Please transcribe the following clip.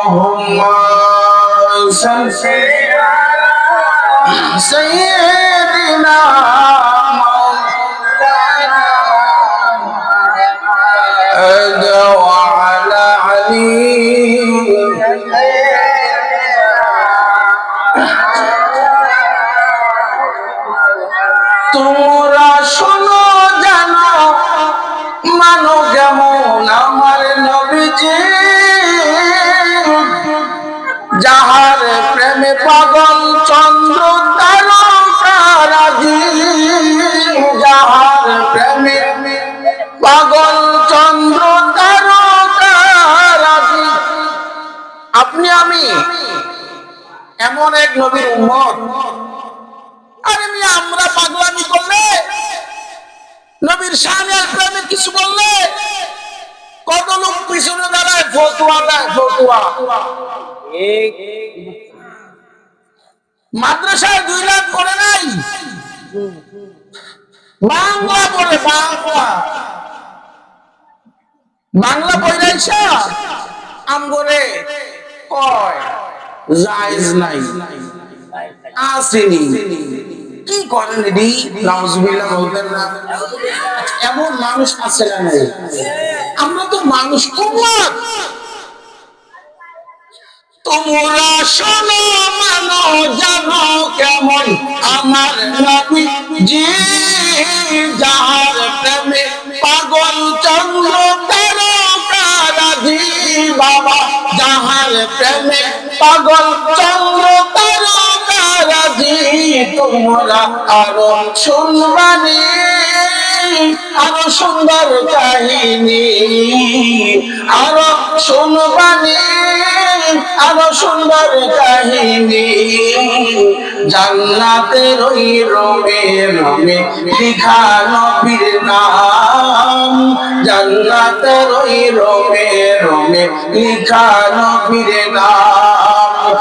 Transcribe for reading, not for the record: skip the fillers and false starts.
আল্লাহুম্মা সাল্লি আলা সাইয়্যিদিনা মুহাম্মাদ ওয়া আলা আলি তোমরা শোনো জানো মানো কেমন আমার নবীজি যাহার প্রেমে পাগল চন্দ্র তারকারাজি যাহার প্রেমে পাগল চন্দ্র তারকারাজি আপনি আমি এমন এক নবীর উম্মত আরে মিয়া আমরা পাগলামি করলে নবীর শানের প্রেমে কিছু বললে কত লোক পিছনে দাঁড়ায় ফতোয়া দেয় ফতোয়া মাদ্রাসায় 2 লাখ করে নাই বাংলা পড়ে বাংলা পড়াইছা আমগরে কয় জায়েজ নাই আসেনি কি করেন রে নাউজুবিল্লাহ বলতেন না এমন মানুষ আছে না নাই আমরা তো মানুষ উম্মত তোমরা শোনো মানো জানো কেমন আমার নবীজি যাহার প্রেমে পাগল চন্দ্র তারকারাজি বাবা যাহার প্রেমে পাগল চন্দ্র তারকারাজি তোমরা আরো শুনবানি আরো সুন্দর কাহিনী আরো শুনবানি আরো সুন্দর কাহিনী জান্নাতের ওই রোমে রোমে লিখা নবীর নাম জান্নাতের ওই রোমে রোমে লিখা নবীর নাম